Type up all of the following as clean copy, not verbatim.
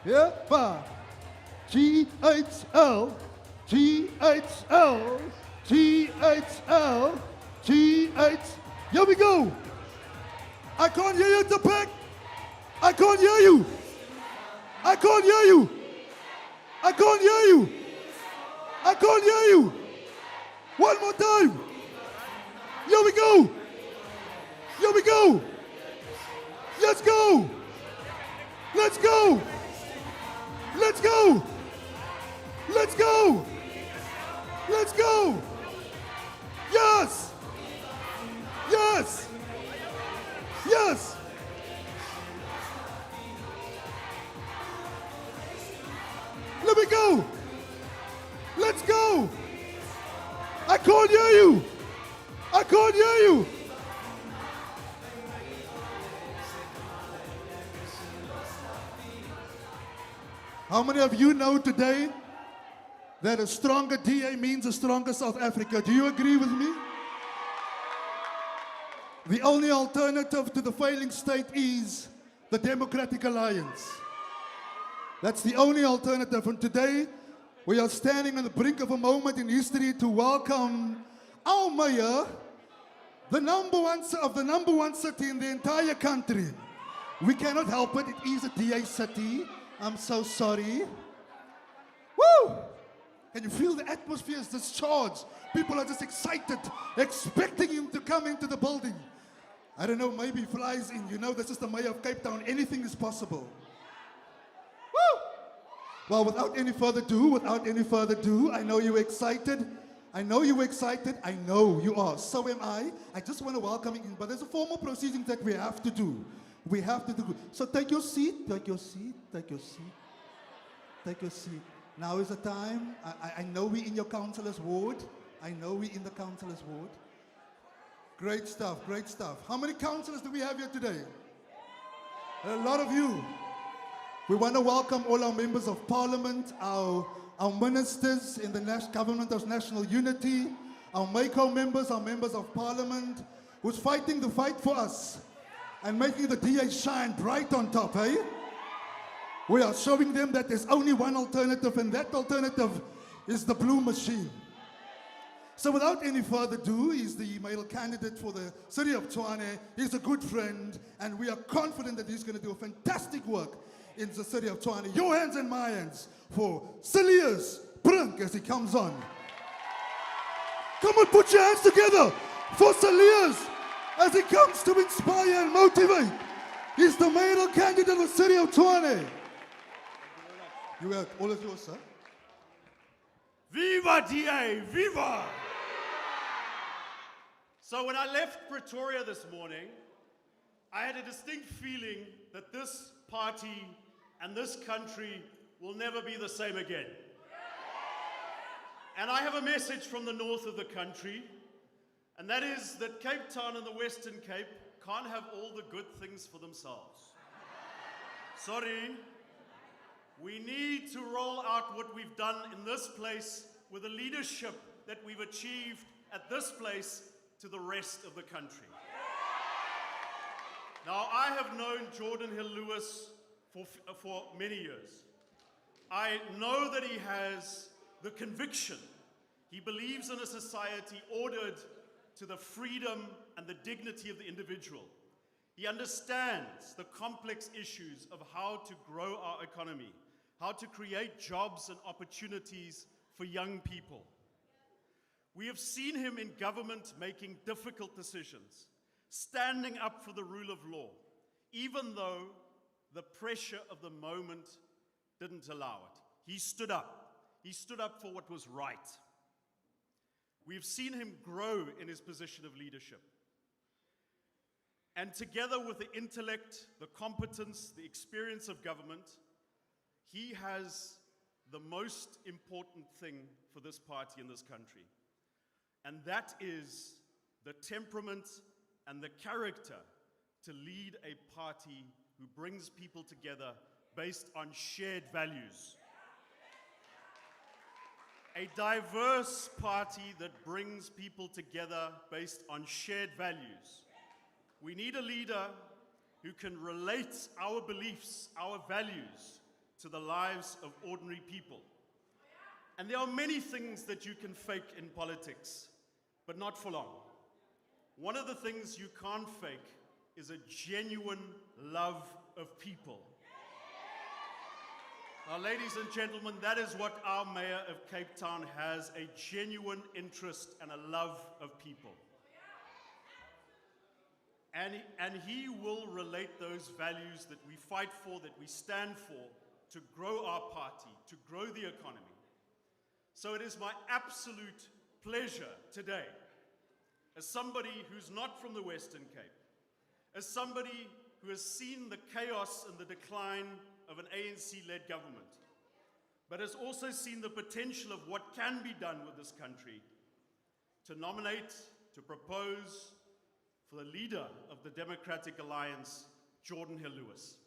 Yeah, five. GHL, GHL, GHL, GH. Here we go. I can't hear you, Topek. I can't hear you. I can't hear you. I can't hear you. I can't hear you. One more time. Here we go. Here we go. Let's go. Let's go. Let's go. Let's go. Let's go. Yes. Yes. Yes. Let me go. Let's go. I can't hear you. I can't hear you. How many of you know today that a stronger DA means a stronger South Africa? Do you agree with me? The only alternative to the failing state is the Democratic Alliance. That's the only alternative. And today, we are standing on the brink of a moment in history to welcome our mayor, the number one city in the entire country. We cannot help it. It is a DA city. I'm so sorry. Woo! Can you feel the atmosphere is discharged? People are just excited, expecting him to come into the building. I don't know, maybe he flies in. You know, this is the mayor of Cape Town. Anything is possible. Woo! Well, without any further ado, I know you're excited. I know you're excited. I know you are. So am I. I just want to welcome you in. But there's a formal proceeding that we have to do. We have to do. So take your seat, take your seat, take your seat, take your seat. Now is the time. I know we're in your councillor's ward. I know we're in the councillor's ward. Great stuff, great stuff. How many councillors do we have here today? A lot of you. We want to welcome all our members of parliament, our ministers in the government of national unity, our MACO members, our members of parliament, who's fighting the fight for us and making the DA shine bright on top, eh? We are showing them that there's only one alternative, and that alternative is the blue machine. So without any further ado, he's the male candidate for the city of Tshwane. He's a good friend, and we are confident that he's going to do a fantastic work in the city of Tshwane. Your hands and my hands for Siviwe Brink as he comes on. Come on, put your hands together for Siviwe as he comes to inspire and motivate. He's the mayoral candidate of the city of Tshwane. You have all of yours, sir. Viva DA, viva! So when I left Pretoria this morning, I had a distinct feeling that this party and this country will never be the same again. And I have a message from the north of the country, and that is that Cape Town and the Western Cape can't have all the good things for themselves. Sorry. We need to roll out what we've done in this place with the leadership that we've achieved at this place to the rest of the country. Now, I have known Geordin Hill-Lewis for many years. I know that he has the conviction. He believes in a society ordered to the freedom and the dignity of the individual. He understands the complex issues of how to grow our economy, how to create jobs and opportunities for young people. We have seen him in government making difficult decisions, standing up for the rule of law, even though the pressure of the moment didn't allow it. He stood up. He stood up for what was right. We've seen him grow in his position of leadership. And together with the intellect, the competence, the experience of government, he has the most important thing for this party in this country. And that is the temperament and the character to lead a party who brings people together based on shared values. A diverse party that brings people together based on shared values. We need a leader who can relate our beliefs, our values, to the lives of ordinary people. And there are many things that you can fake in politics, but not for long. One of the things you can't fake is a genuine love of people. Now, ladies and gentlemen, that is what our Mayor of Cape Town has, a genuine interest and a love of people. And he will relate those values that we fight for, that we stand for, to grow our party, to grow the economy. So it is my absolute pleasure today, as somebody who's not from the Western Cape, as somebody who has seen the chaos and the decline of an ANC-led government, but has also seen the potential of what can be done with this country, to nominate, to propose for the leader of the Democratic Alliance, Geordin Hill-Lewis.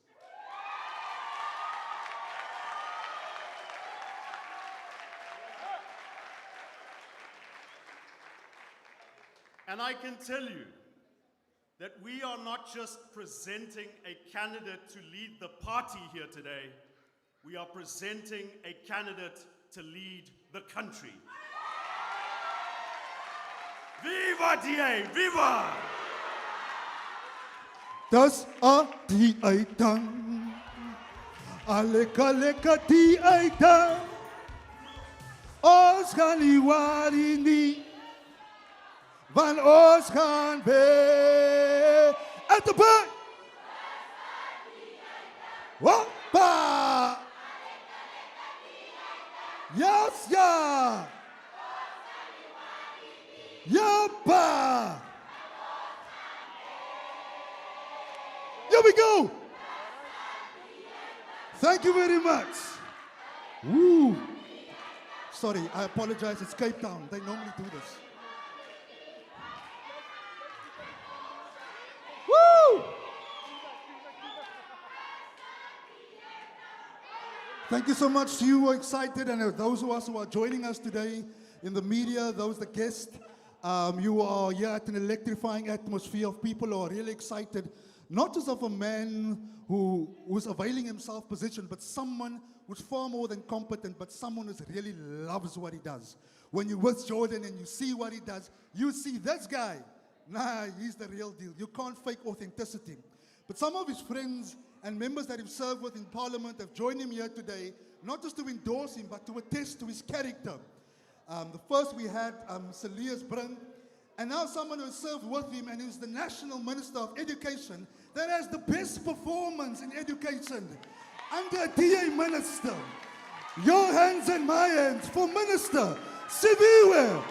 And I can tell you that we are not just presenting a candidate to lead the party here today, we are presenting a candidate to lead the country. Viva DA, viva! Dis a die uitdaging. Aleka die uitdaging. Ons gaan nie worry nie. Want ons gaan weer at the back. Wappa! Yes, yeah! Yappa! Here we go! Thank you very much. Woo! Sorry, I apologize. It's Cape Town. They normally do this. Woo! Thank you so much to you who are excited and those of us who are joining us today in the media, those the guests. You are here at an electrifying atmosphere of people who are really excited, not just of a man who's availing himself position, but someone who's far more than competent, but someone who really loves what he does. When you're with Geordin and you see what he does, you see this guy. Nah, he's the real deal. You can't fake authenticity. But some of his friends and members that he's served with in Parliament have joined him here today, not just to endorse him, but to attest to his character. The first we had Selias Brink, and now someone who has served with him and who's the National Minister of Education that has the best performance in education under a DA Minister. Your hands and my hands for Minister Siviwe,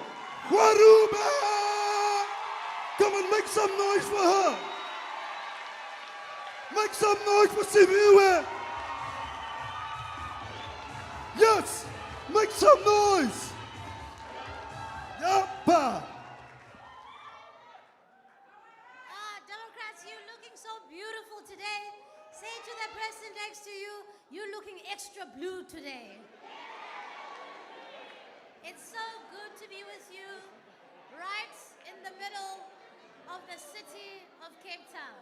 Gwarube! Come on, make some noise for her. Make some noise for Siviwe. Yes, make some noise. Yappa. Democrats, you're looking so beautiful today. Say to the person next to you, you're looking extra blue today. It's so good to be with you, right in the middle of the city of Cape Town.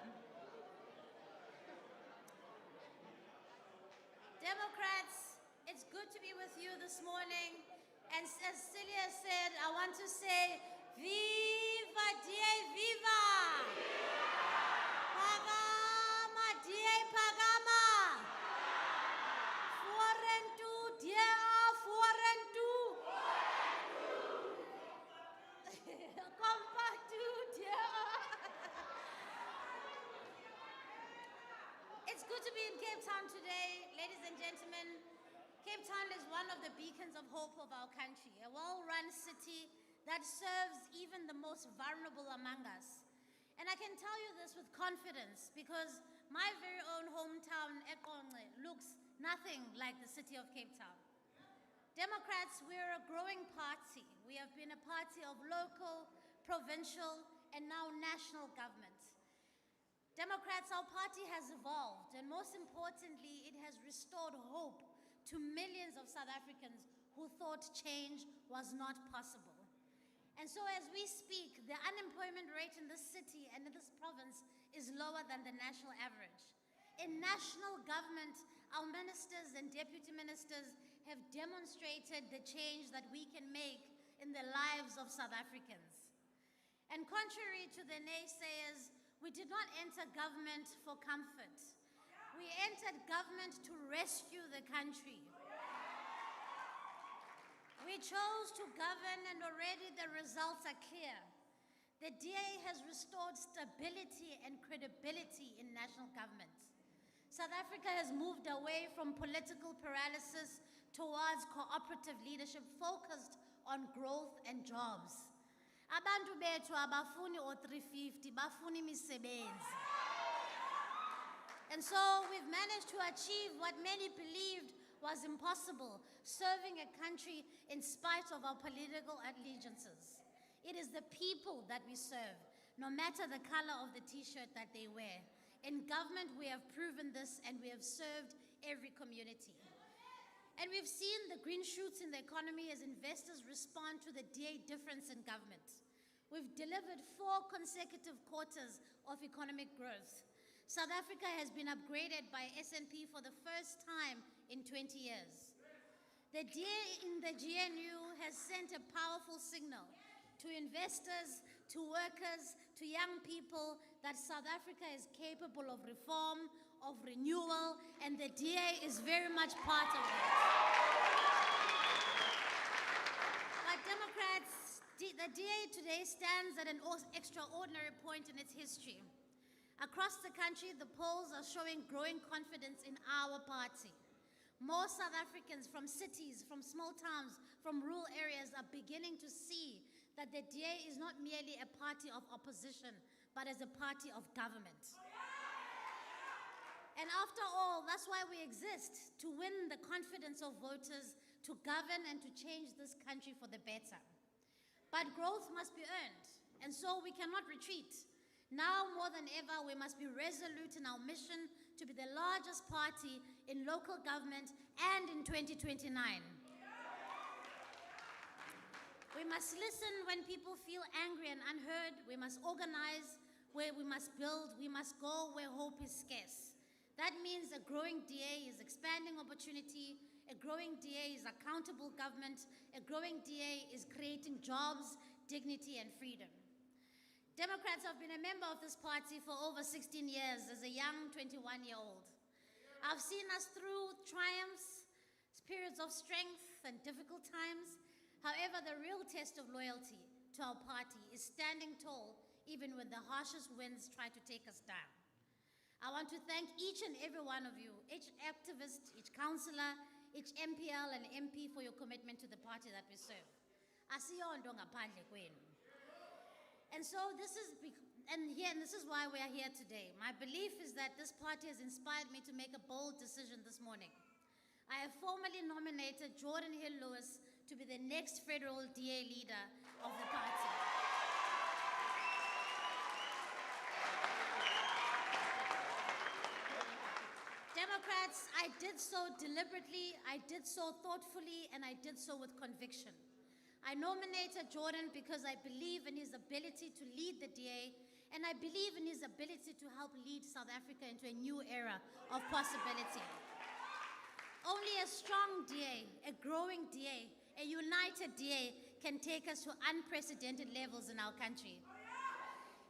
Democrats, it's good to be with you this morning. And as Celia said, I want to say, Viva DA, viva! Pagama DA, pagama! Forentu DA, forentu! Compactu DA! It's good to be in Cape Town today, ladies and gentlemen. Cape Town is one of the beacons of hope of our country, a well-run city that serves even the most vulnerable among us. And I can tell you this with confidence because my very own hometown, Ekonge, looks nothing like the city of Cape Town. Democrats, we're a growing party. We have been a party of local, provincial, and now national government. Democrats, our party has evolved, and most importantly, it has restored hope to millions of South Africans who thought change was not possible. And so as we speak, the unemployment rate in this city and in this province is lower than the national average. In national government, Our ministers and deputy ministers have demonstrated the change that we can make in the lives of South Africans. And contrary to the naysayers, we did not enter government for comfort. We entered government to rescue the country. We chose to govern, and already the results are clear. The DA has restored stability and credibility in national government. South Africa has moved away from political paralysis towards cooperative leadership focused on growth and jobs. Abantu bethu abafuni o-350, bafuni imisebenzi. And so we've managed to achieve what many believed was impossible, serving a country in spite of our political allegiances. It is the people that we serve, no matter the color of the t-shirt that they wear. In government, we have proven this, and we have served every community. And we've seen the green shoots in the economy as investors respond to the DA difference in government. We've delivered 4 consecutive quarters of economic growth. South Africa has been upgraded by S&P for the first time in 20 years. The DA in the GNU has sent a powerful signal to investors, to workers, to young people that South Africa is capable of reform, of renewal, and the DA is very much part of it. But Democrats, the DA today stands at an extraordinary point in its history. Across the country, the polls are showing growing confidence in our party. More South Africans from cities, from small towns, from rural areas are beginning to see that the DA is not merely a party of opposition, but as a party of government. And after all, that's why we exist, to win the confidence of voters, to govern and to change this country for the better. But growth must be earned, and so we cannot retreat. Now more than ever, we must be resolute in our mission to be the largest party in local government and in 2029. We must listen when people feel angry and unheard. We must organize where we must build. We must go where hope is scarce. That means a growing DA is expanding opportunity. A growing DA is accountable government. A growing DA is creating jobs, dignity, and freedom. Democrats have been a member of this party for over 16 years as a young 21-year-old. I've seen us through triumphs, periods of strength, and difficult times. However, the real test of loyalty to our party is standing tall even when the harshest winds try to take us down. I want to thank each and every one of you, each activist, each councillor, each MPL and MP for your commitment to the party that we serve. Asiyonto ngaphandle kwenu. And so this is why we are here today. My belief is that this party has inspired me to make a bold decision this morning. I have formally nominated Geordin Hill-Lewis to be the next federal DA leader of the party. Democrats, I did so deliberately, I did so thoughtfully, and I did so with conviction. I nominated Geordin because I believe in his ability to lead the DA, and I believe in his ability to help lead South Africa into a new era of possibility. Only a strong DA, a growing DA, a united DA can take us to unprecedented levels in our country.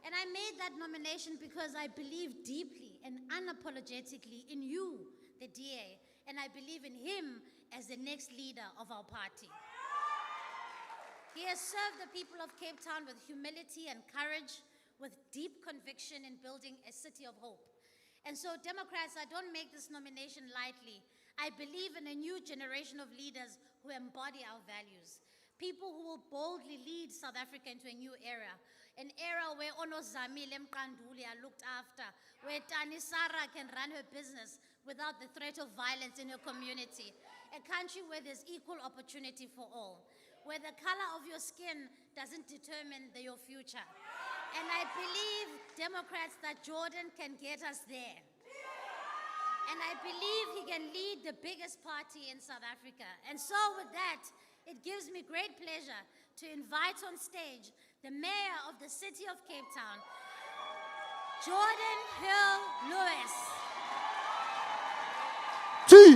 And I made that nomination because I believe deeply and unapologetically in you, the DA, and I believe in him as the next leader of our party. He has served the people of Cape Town with humility and courage, with deep conviction in building a city of hope. And so, Democrats, I don't make this nomination lightly. I believe in a new generation of leaders who embody our values. People who will boldly lead South Africa into a new era. An era where Onozamile Mqanduli are looked after, where Tanisara can run her business without the threat of violence in her community. A country where there's equal opportunity for all, where the color of your skin doesn't determine your future. And I believe, Democrats, that Geordin can get us there. And I believe he can lead the biggest party in South Africa. And so with that, it gives me great pleasure to invite on stage the mayor of the city of Cape Town, Geordin Hill-Lewis.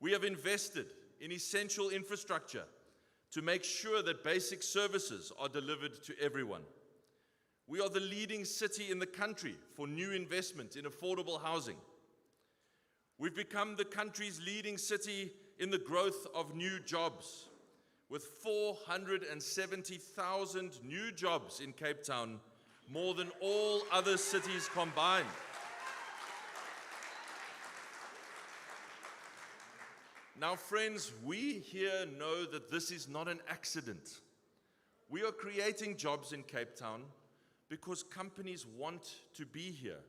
We have invested in essential infrastructure to make sure that basic services are delivered to everyone. We are the leading city in the country for new investment in affordable housing. We've become the country's leading city in the growth of new jobs, with 470,000 new jobs in Cape Town, more than all other cities combined. Now, friends, we here know that this is not an accident. We are creating jobs in Cape Town because companies want to be here.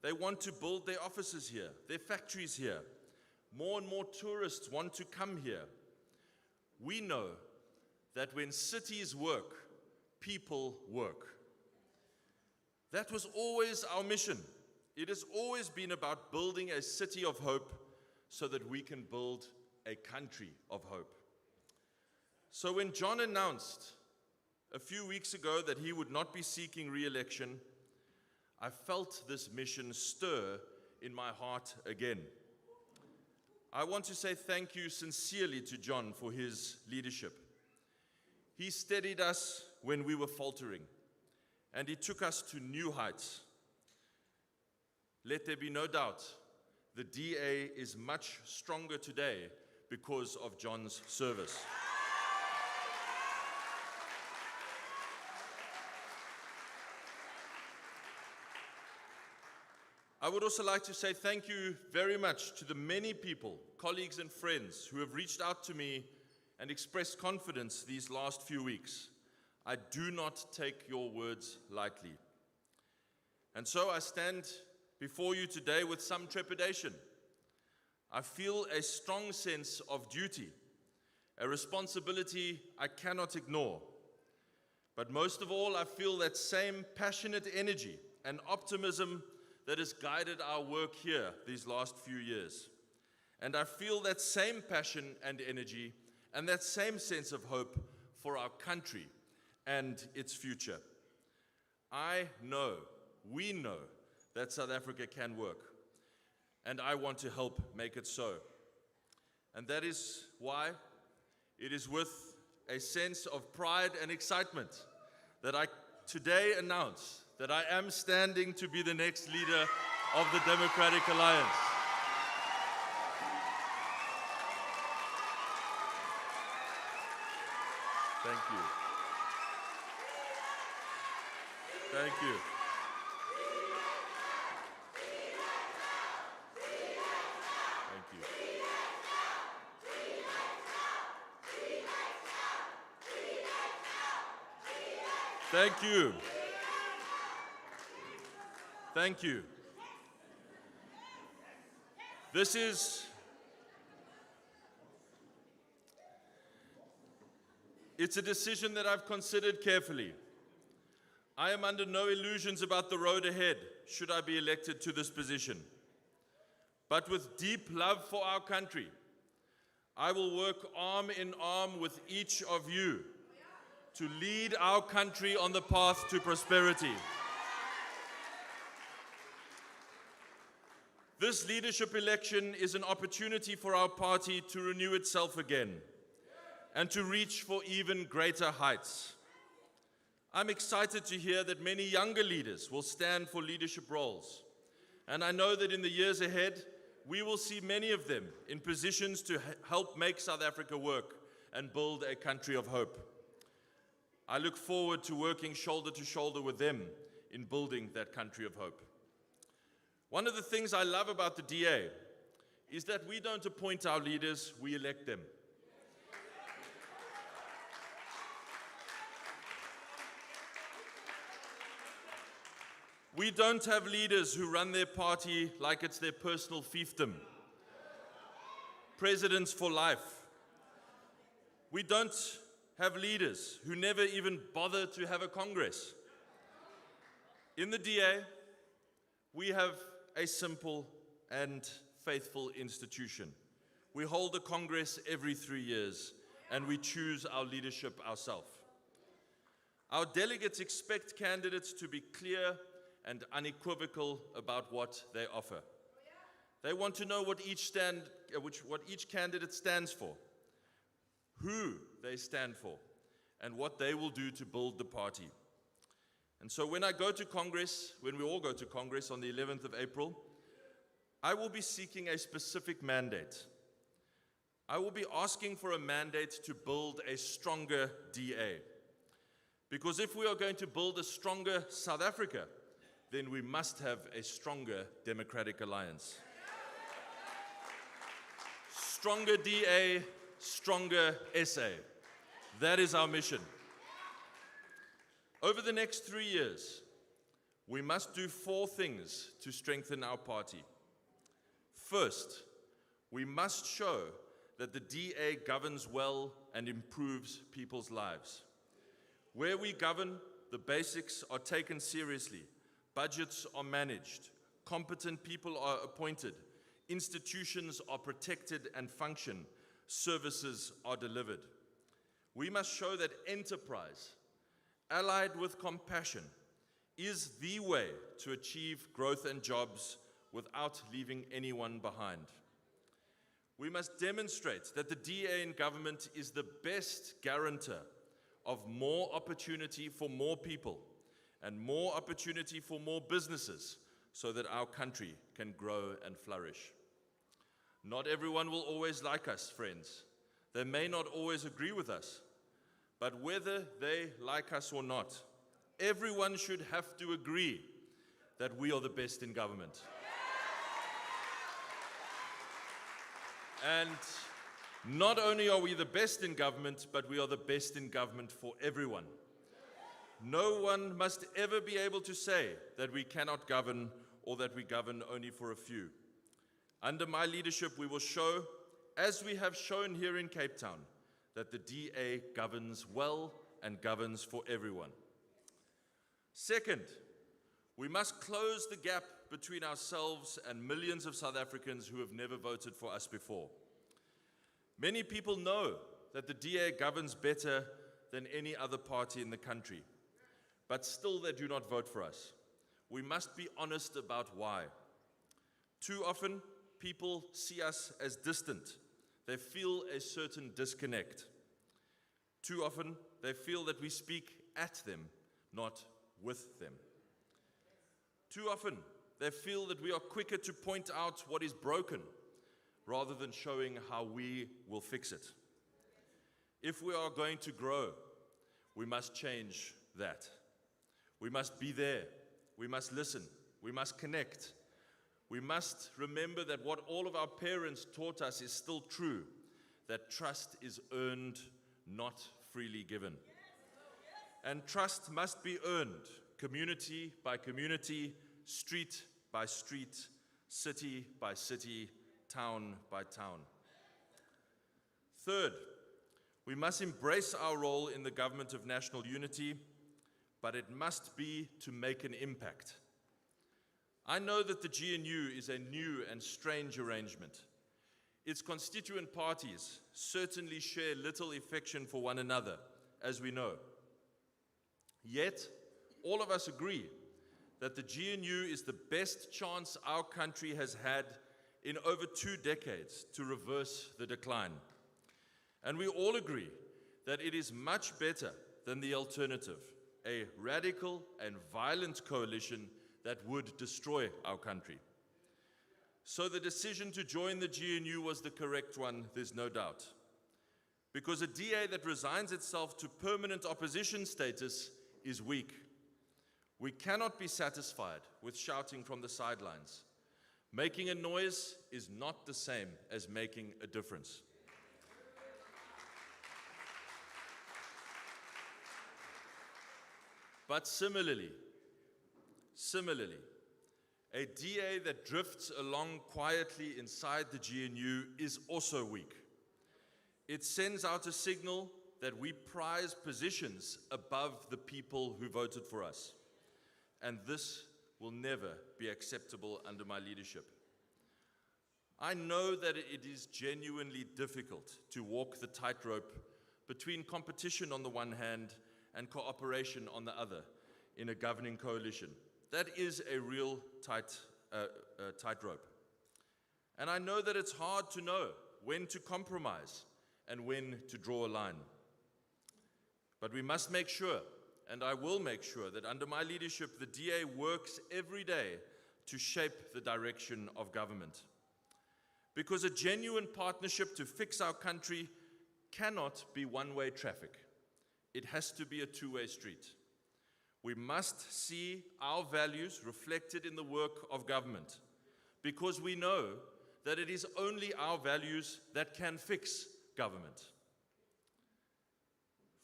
They want to build their offices here, their factories here. More and more tourists want to come here. We know that when cities work, people work. That was always our mission. It has always been about building a city of hope so that we can build a country of hope. So when John announced a few weeks ago that he would not be seeking re-election, I felt this mission stir in my heart again. I want to say thank you sincerely to John for his leadership. He steadied us when we were faltering, and he took us to new heights. Let there be no doubt, the DA is much stronger today because of John's service. I would also like to say thank you very much to the many people, colleagues and friends who have reached out to me and expressed confidence these last few weeks. I do not take your words lightly. And so I stand before you today with some trepidation. I feel a strong sense of duty, a responsibility I cannot ignore. But most of all, I feel that same passionate energy and optimism that has guided our work here these last few years. And I feel that same passion and energy and that same sense of hope for our country and its future. I know, we know, that South Africa can work. And I want to help make it so. And that is why it is with a sense of pride and excitement that I today announce that I am standing to be the next leader of the Democratic Alliance. Thank you. Thank you. Thank you. Thank you. It's a decision that I've considered carefully. I am under no illusions about the road ahead, should I be elected to this position. But with deep love for our country, I will work arm in arm with each of you to lead our country on the path to prosperity. This leadership election is an opportunity for our party to renew itself again and to reach for even greater heights. I'm excited to hear that many younger leaders will stand for leadership roles, and I know that in the years ahead, we will see many of them in positions to help make South Africa work and build a country of hope. I look forward to working shoulder to shoulder with them in building that country of hope. One of the things I love about the DA is that we don't appoint our leaders, we elect them. We don't have leaders who run their party like it's their personal fiefdom. Presidents for life. We don't have leaders who never even bother to have a Congress. In the DA, we have a simple and faithful institution. We hold a Congress every 3 years, and we choose our leadership ourselves. Our delegates expect candidates to be clear and unequivocal about what they offer. They want to know what each candidate stands for, who they stand for, and what they will do to build the party. And so when I go to Congress, when we all go to Congress on the 11th of April, I will be seeking a specific mandate. I will be asking for a mandate to build a stronger DA. Because if we are going to build a stronger South Africa, then we must have a stronger Democratic Alliance. Stronger DA, stronger SA. That is our mission. Over the next 3 years, we must do 4 things to strengthen our party. First, we must show that the DA governs well and improves people's lives. Where we govern, the basics are taken seriously, budgets are managed, competent people are appointed, institutions are protected and function, services are delivered. We must show that enterprise, allied with compassion, is the way to achieve growth and jobs without leaving anyone behind. We must demonstrate that the DA in government is the best guarantor of more opportunity for more people and more opportunity for more businesses so that our country can grow and flourish. Not everyone will always like us, friends. They may not always agree with us. But whether they like us or not, everyone should have to agree that we are the best in government. And not only are we the best in government, but we are the best in government for everyone. No one must ever be able to say that we cannot govern or that we govern only for a few. Under my leadership, we will show, as we have shown here in Cape Town, that the DA governs well and governs for everyone. Second, we must close the gap between ourselves and millions of South Africans who have never voted for us before. Many people know that the DA governs better than any other party in the country, but still they do not vote for us. We must be honest about why. Too often, people see us as distant. They feel a certain disconnect. Too often, they feel that we speak at them, not with them. Too often, they feel that we are quicker to point out what is broken rather than showing how we will fix it. If we are going to grow, we must change that. We must be there. We must listen. We must connect. We must remember that what all of our parents taught us is still true, that trust is earned, not freely given. And trust must be earned, community by community, street by street, city by city, town by town. Third, we must embrace our role in the government of national unity, but it must be to make an impact. I know that the GNU is a new and strange arrangement. Its constituent parties certainly share little affection for one another, as we know. Yet, all of us agree that the GNU is the best chance our country has had in over 2 decades to reverse the decline. And we all agree that it is much better than the alternative, a radical and violent coalition that would destroy our country. So the decision to join the GNU was the correct one, there's no doubt. Because a DA that resigns itself to permanent opposition status is weak. We cannot be satisfied with shouting from the sidelines. Making a noise is not the same as making a difference. But similarly, a DA that drifts along quietly inside the GNU is also weak. It sends out a signal that we prize positions above the people who voted for us. And this will never be acceptable under my leadership. I know that it is genuinely difficult to walk the tightrope between competition on the one hand and cooperation on the other in a governing coalition. That is a real tightrope. And I know that it's hard to know when to compromise and when to draw a line. But we must make sure, and I will make sure, that under my leadership, the DA works every day to shape the direction of government. Because a genuine partnership to fix our country cannot be one-way traffic. It has to be a two-way street. We must see our values reflected in the work of government, because we know that it is only our values that can fix government.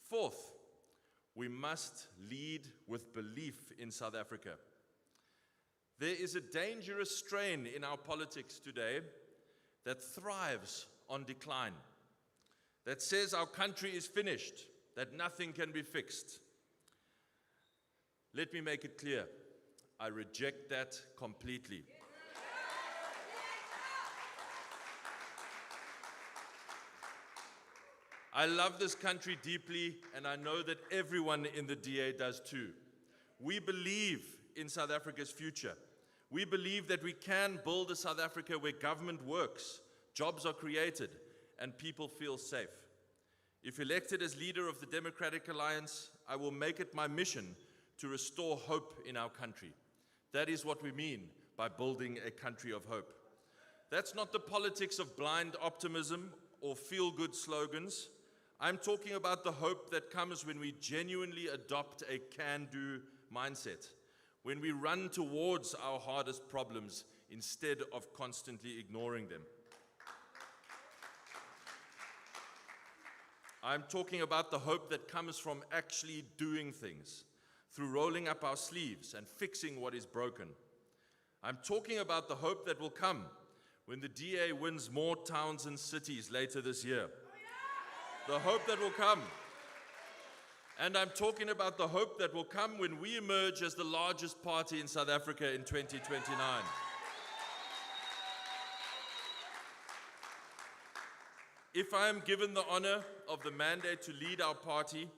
Fourth, we must lead with belief in South Africa. There is a dangerous strain in our politics today that thrives on decline, that says our country is finished, that nothing can be fixed. Let me make it clear, I reject that completely. I love this country deeply, and I know that everyone in the DA does too. We believe in South Africa's future. We believe that we can build a South Africa where government works, jobs are created, and people feel safe. If elected as leader of the Democratic Alliance, I will make it my mission to restore hope in our country. That is what we mean by building a country of hope. That's not the politics of blind optimism or feel-good slogans. I'm talking about the hope that comes when we genuinely adopt a can-do mindset, when we run towards our hardest problems instead of constantly ignoring them. I'm talking about the hope that comes from actually doing things, through rolling up our sleeves and fixing what is broken. I'm talking about the hope that will come when the DA wins more towns and cities later this year. The hope that will come. And I'm talking about the hope that will come when we emerge as the largest party in South Africa in 2029. If I am given the honor of the mandate to lead our party,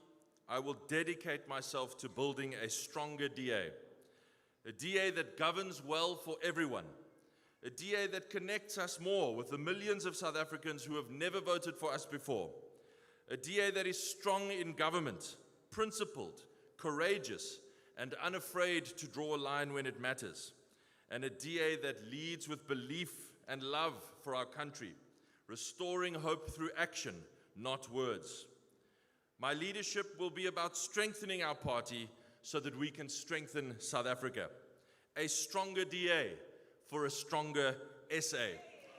I will dedicate myself to building a stronger DA. A DA that governs well for everyone. A DA that connects us more with the millions of South Africans who have never voted for us before. A DA that is strong in government, principled, courageous, and unafraid to draw a line when it matters. And a DA that leads with belief and love for our country, restoring hope through action, not words. My leadership will be about strengthening our party so that we can strengthen South Africa. A stronger DA for a stronger SA.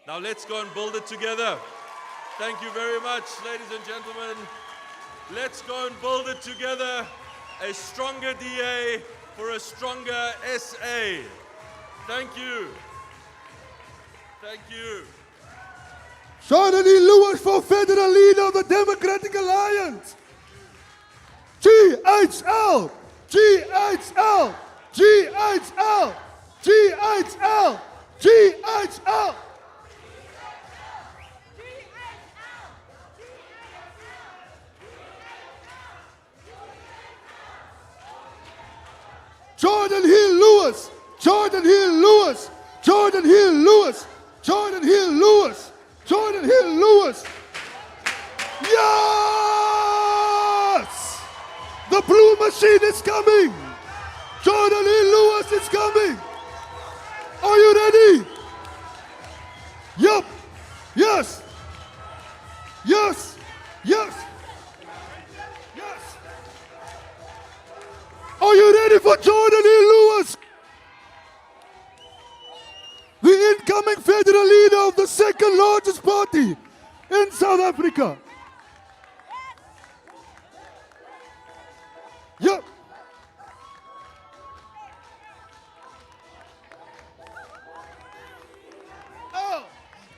Now let's go and build it together. Thank you very much, ladies and gentlemen. Let's go and build it together. A stronger DA for a stronger SA. Thank you. Thank you. Geordin Hill-Lewis for Federal Leader of the Democratic Alliance. GHL, GHL, GHL, GHL, GHL. Geordin Hill-Lewis, Geordin Hill-Lewis, Geordin Hill-Lewis, Geordin Hill-Lewis, Geordin Hill-Lewis. Yes! The blue machine is coming. Geordin Hill-Lewis is coming. Are you ready? Yup. Yes. Yes. Yes. Yes. Are you ready for Geordin Hill-Lewis? The incoming federal leader of the second largest party in South Africa. Yep.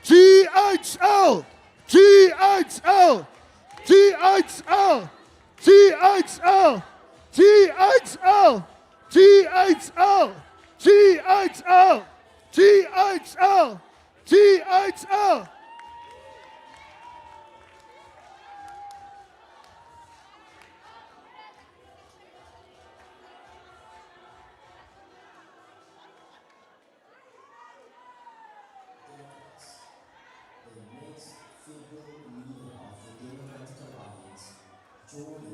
GHL, GHL, GHL, GHL, GHL, GHL, GHL, GHL, GHL. Geordin